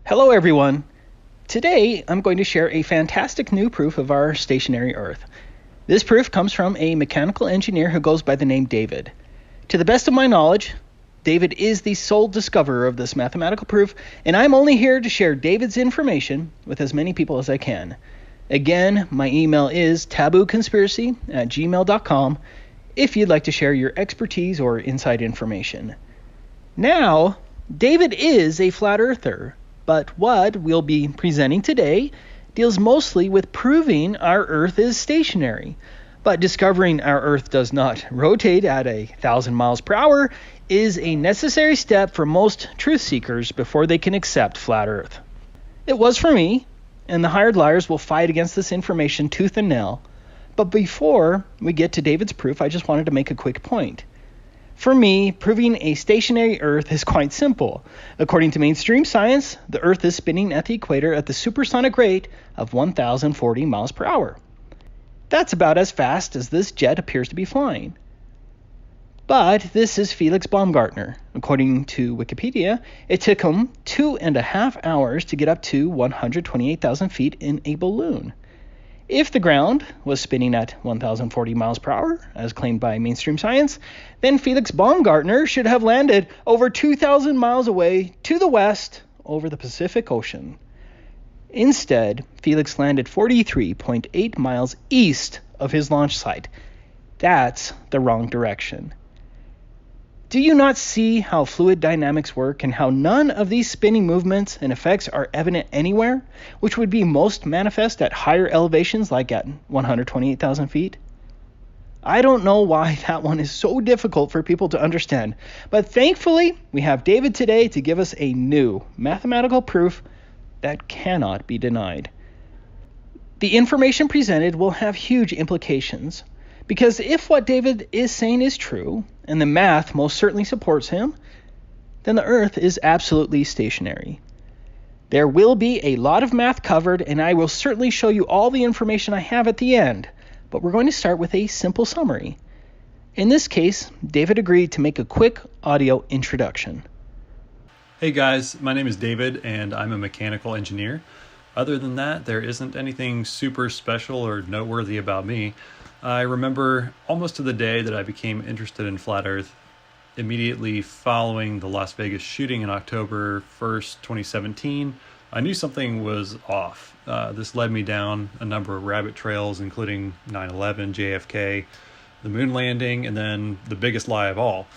Hello everyone! Today I'm going to share a fantastic new proof of our stationary Earth. This proof comes from a mechanical engineer who goes by the name David. To the best of my knowledge, David is the sole discoverer of this mathematical proof, and I'm only here to share David's information with as many people as I can. Again, my email is tabooconspiracy@gmail.com if you'd like to share your expertise or inside information. Now, David is a flat earther, but what we'll be presenting today deals mostly with proving our Earth is stationary. But discovering our Earth does not rotate at 1,000 miles per hour is a necessary step for most truth seekers before they can accept flat Earth. It was for me, and the hired liars will fight against this information tooth and nail. But before we get to David's proof, I just wanted to make a quick point. For me, proving a stationary Earth is quite simple. According to mainstream science, the Earth is spinning at the equator at the supersonic rate of 1,040 miles per hour. That's about as fast as this jet appears to be flying. But this is Felix Baumgartner. According to Wikipedia, it took him 2.5 hours to get up to 128,000 feet in a balloon. If the ground was spinning at 1,040 miles per hour, as claimed by mainstream science, then Felix Baumgartner should have landed over 2,000 miles away to the west over the Pacific Ocean. Instead, Felix landed 43.8 miles east of his launch site. That's the wrong direction. Do you not see how fluid dynamics work and how none of these spinning movements and effects are evident anywhere, which would be most manifest at higher elevations like at 128,000 feet? I don't know why that one is so difficult for people to understand, but thankfully we have David today to give us a new mathematical proof that cannot be denied. The information presented will have huge implications. Because if what David is saying is true, and the math most certainly supports him, then the Earth is absolutely stationary. There will be a lot of math covered, and I will certainly show you all the information I have at the end, but we're going to start with a simple summary. In this case, David agreed to make a quick audio introduction. Hey guys, my name is David, and I'm a mechanical engineer. Other than that, there isn't anything super special or noteworthy about me. I remember almost to the day that I became interested in flat Earth, immediately following the Las Vegas shooting in October 1st, 2017, I knew something was off. This led me down a number of rabbit trails, including 9/11, JFK, the moon landing, and then the biggest lie of all.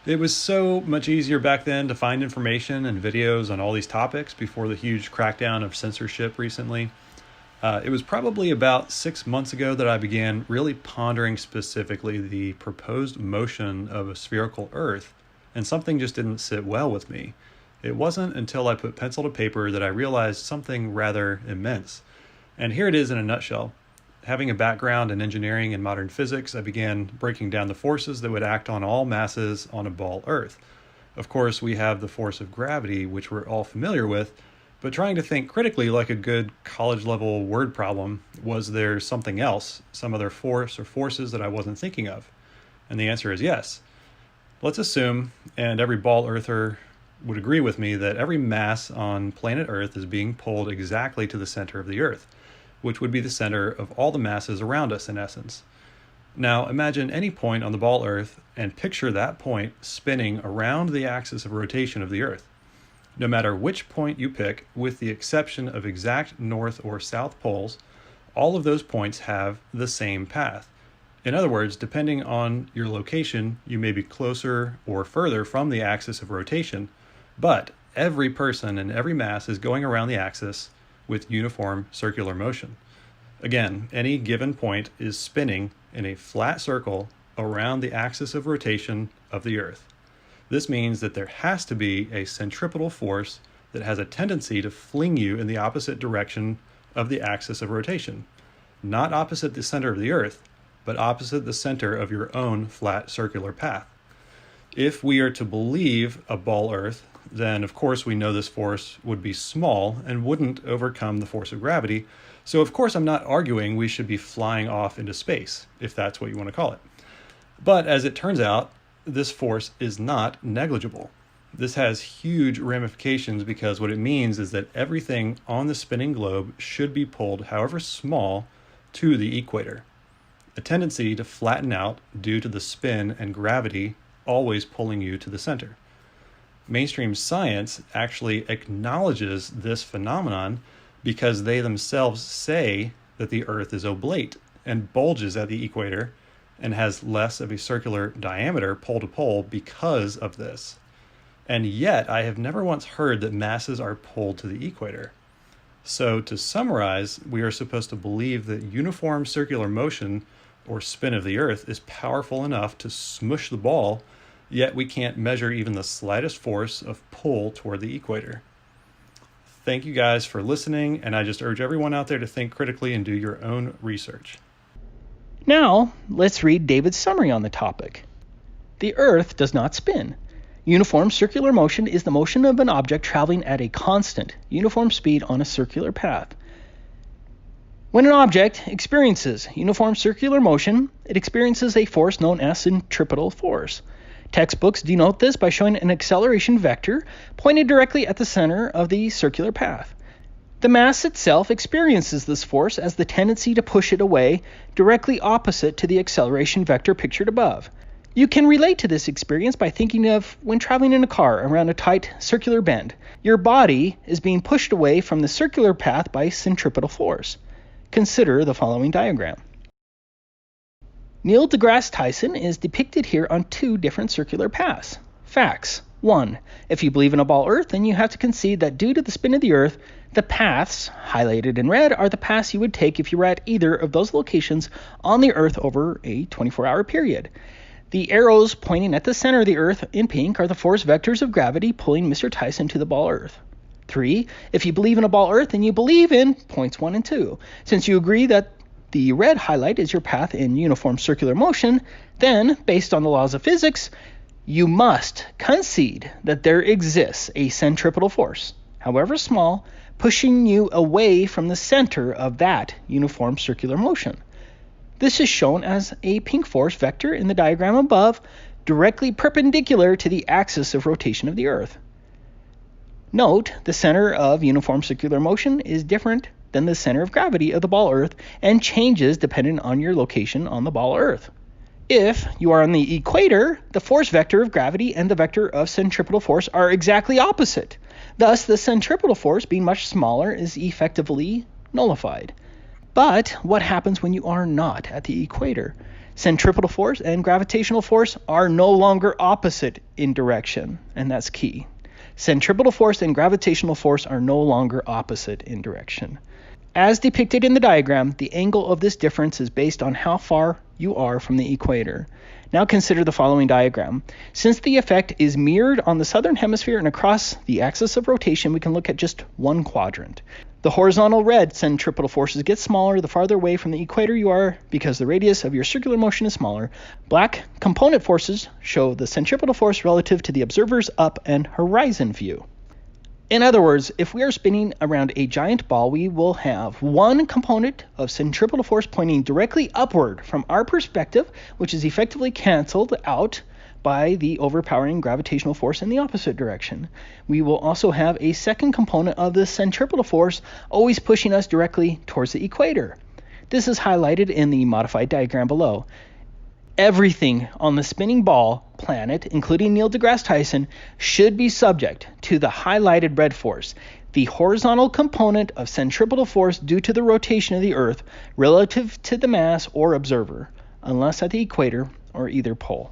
It was so much easier back then to find information and videos on all these topics before the huge crackdown of censorship recently. It was probably about 6 months ago that I began really pondering specifically the proposed motion of a spherical Earth, and something just didn't sit well with me. It wasn't until I put pencil to paper that I realized something rather immense. And here it is in a nutshell. Having a background in engineering and modern physics, I began breaking down the forces that would act on all masses on a ball Earth. Of course, we have the force of gravity, which we're all familiar with, but trying to think critically like a good college-level word problem, was there something else, some other force or forces that I wasn't thinking of? And the answer is yes. Let's assume, and every ball earther would agree with me, that every mass on planet Earth is being pulled exactly to the center of the Earth, which would be the center of all the masses around us in essence. Now imagine any point on the ball Earth and picture that point spinning around the axis of rotation of the Earth. No matter which point you pick, with the exception of exact north or south poles, all of those points have the same path. In other words, depending on your location, you may be closer or further from the axis of rotation, but every person and every mass is going around the axis with uniform circular motion. Again, any given point is spinning in a flat circle around the axis of rotation of the Earth. This means that there has to be a centripetal force that has a tendency to fling you in the opposite direction of the axis of rotation. Not opposite the center of the Earth, but opposite the center of your own flat circular path. If we are to believe a ball Earth, then of course we know this force would be small and wouldn't overcome the force of gravity. So of course I'm not arguing we should be flying off into space, if that's what you want to call it. But as it turns out, this force is not negligible. This has huge ramifications because what it means is that everything on the spinning globe should be pulled, however small, to the equator. A tendency to flatten out due to the spin and gravity always pulling you to the center. Mainstream science actually acknowledges this phenomenon because they themselves say that the Earth is oblate and bulges at the equator and has less of a circular diameter pole to pole because of this. And yet, I have never once heard that masses are pulled to the equator. So to summarize, we are supposed to believe that uniform circular motion or spin of the Earth is powerful enough to smush the ball, yet we can't measure even the slightest force of pull toward the equator. Thank you guys for listening, and I just urge everyone out there to think critically and do your own research. Now, let's read David's summary on the topic. The Earth does not spin. Uniform circular motion is the motion of an object traveling at a constant, uniform speed on a circular path. When an object experiences uniform circular motion, it experiences a force known as centripetal force. Textbooks denote this by showing an acceleration vector pointed directly at the center of the circular path. The mass itself experiences this force as the tendency to push it away, directly opposite to the acceleration vector pictured above. You can relate to this experience by thinking of when traveling in a car around a tight circular bend. Your body is being pushed away from the circular path by centripetal force. Consider the following diagram. Neil deGrasse Tyson is depicted here on two different circular paths. Facts. 1. If you believe in a ball Earth, then you have to concede that due to the spin of the Earth, the paths, highlighted in red, are the paths you would take if you were at either of those locations on the Earth over a 24-hour period. The arrows pointing at the center of the Earth in pink are the force vectors of gravity pulling Mr. Tyson to the ball Earth. 3. If you believe in a ball Earth, then you believe in points 1 and 2. Since you agree that the red highlight is your path in uniform circular motion, then, based on the laws of physics, you must concede that there exists a centripetal force, however small, pushing you away from the center of that uniform circular motion. This is shown as a pink force vector in the diagram above, directly perpendicular to the axis of rotation of the Earth. Note, the center of uniform circular motion is different than the center of gravity of the ball Earth and changes depending on your location on the ball Earth. If you are on the equator, the force vector of gravity and the vector of centripetal force are exactly opposite. Thus, the centripetal force, being much smaller, is effectively nullified. But what happens when you are not at the equator? Centripetal force and gravitational force are no longer opposite in direction, and that's key. Centripetal force and gravitational force are no longer opposite in direction. As depicted in the diagram, the angle of this difference is based on how far you are from the equator. Now consider the following diagram. Since the effect is mirrored on the southern hemisphere and across the axis of rotation, we can look at just one quadrant. The horizontal red centripetal forces get smaller the farther away from the equator you are because the radius of your circular motion is smaller. Black component forces show the centripetal force relative to the observer's up and horizon view. In other words, if we are spinning around a giant ball, we will have one component of centripetal force pointing directly upward from our perspective, which is effectively canceled out by the overpowering gravitational force in the opposite direction. We will also have a second component of the centripetal force always pushing us directly towards the equator. This is highlighted in the modified diagram below. Everything on the spinning ball planet, including Neil deGrasse Tyson, should be subject to the highlighted red force, the horizontal component of centripetal force due to the rotation of the Earth relative to the mass or observer, unless at the equator or either pole.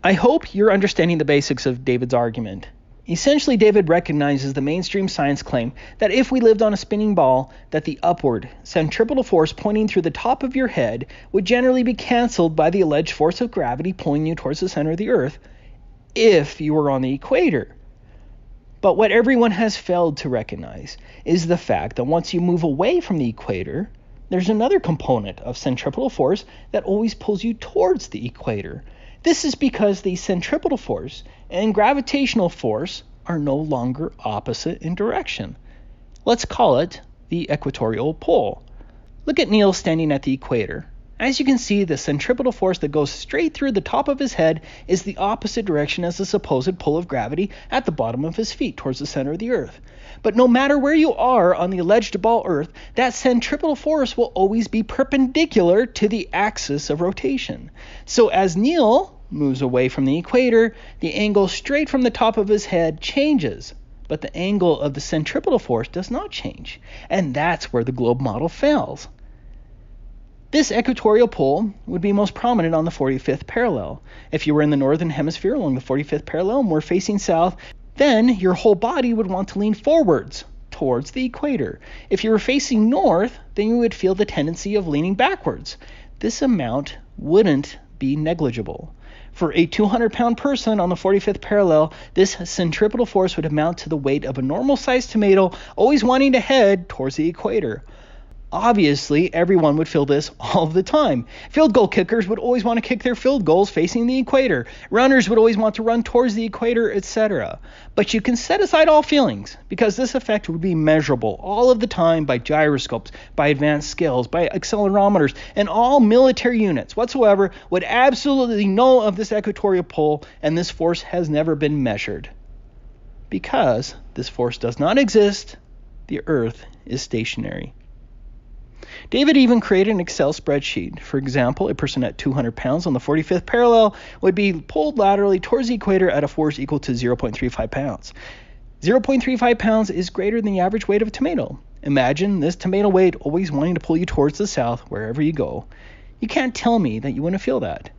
I hope you're understanding the basics of David's argument. Essentially, David recognizes the mainstream science claim that if we lived on a spinning ball, that the upward centripetal force pointing through the top of your head would generally be canceled by the alleged force of gravity pulling you towards the center of the Earth if you were on the equator. But what everyone has failed to recognize is the fact that once you move away from the equator, there's another component of centripetal force that always pulls you towards the equator. This is because the centripetal force and gravitational force are no longer opposite in direction. Let's call it the equatorial pole. Look at Neil standing at the equator. As you can see, the centripetal force that goes straight through the top of his head is the opposite direction as the supposed pull of gravity at the bottom of his feet towards the center of the Earth. But no matter where you are on the alleged ball Earth, that centripetal force will always be perpendicular to the axis of rotation. So as Neil moves away from the equator, the angle straight from the top of his head changes, but the angle of the centripetal force does not change. And that's where the globe model fails. This equatorial pole would be most prominent on the 45th parallel. If you were in the northern hemisphere along the 45th parallel and were facing south, then your whole body would want to lean forwards towards the equator. If you were facing north, then you would feel the tendency of leaning backwards. This amount wouldn't be negligible. For a 200-pound person on the 45th parallel, this centripetal force would amount to the weight of a normal-sized tomato, always wanting to head towards the equator. Obviously, everyone would feel this all the time. Field goal kickers would always want to kick their field goals facing the equator. Runners would always want to run towards the equator, etc. But you can set aside all feelings, because this effect would be measurable all of the time by gyroscopes, by advanced scales, by accelerometers, and all military units whatsoever would absolutely know of this equatorial pole, and this force has never been measured. Because this force does not exist, the Earth is stationary. David even created an Excel spreadsheet. For example, a person at 200 pounds on the 45th parallel would be pulled laterally towards the equator at a force equal to 0.35 pounds. 0.35 pounds is greater than the average weight of a tomato. Imagine this tomato weight always wanting to pull you towards the south wherever you go. You can't tell me that you wouldn't feel that.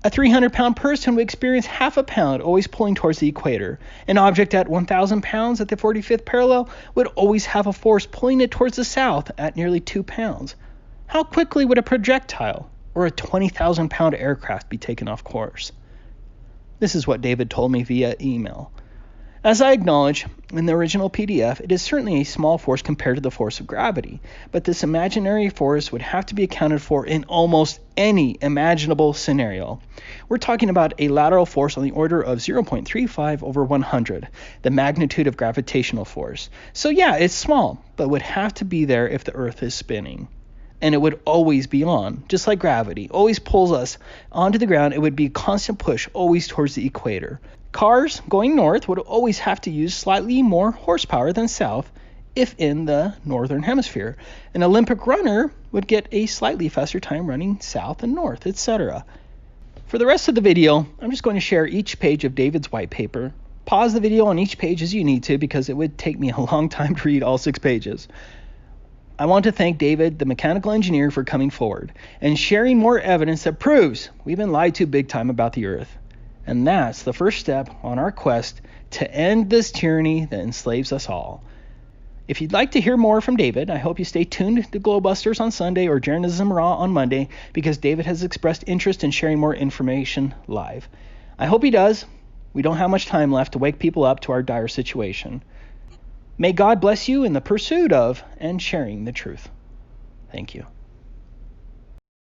A 300-pound person would experience half a pound always pulling towards the equator. An object at 1,000 pounds at the 45th parallel would always have a force pulling it towards the south at nearly 2 pounds. How quickly would a projectile or a 20,000-pound aircraft be taken off course? This is what David told me via email. As I acknowledge, in the original PDF, it is certainly a small force compared to the force of gravity, but this imaginary force would have to be accounted for in almost any imaginable scenario. We're talking about a lateral force on the order of 0.35 over 100, the magnitude of gravitational force. So yeah, it's small, but would have to be there if the Earth is spinning. And it would always be on, just like gravity always pulls us onto the ground. It would be a constant push always towards the equator. Cars going north would always have to use slightly more horsepower than south if in the northern hemisphere. An Olympic runner would get a slightly faster time running south and north, etc. For the rest of the video, I'm just going to share each page of David's white paper. Pause the video on each page as you need to, because it would take me a long time to read all 6 pages. I want to thank David, the mechanical engineer, for coming forward and sharing more evidence that proves we've been lied to big time about the Earth. And that's the first step on our quest to end this tyranny that enslaves us all. If you'd like to hear more from David, I hope you stay tuned to Globebusters on Sunday or Journalism Raw on Monday, because David has expressed interest in sharing more information live. I hope he does. We don't have much time left to wake people up to our dire situation. May God bless you in the pursuit of and sharing the truth. Thank you.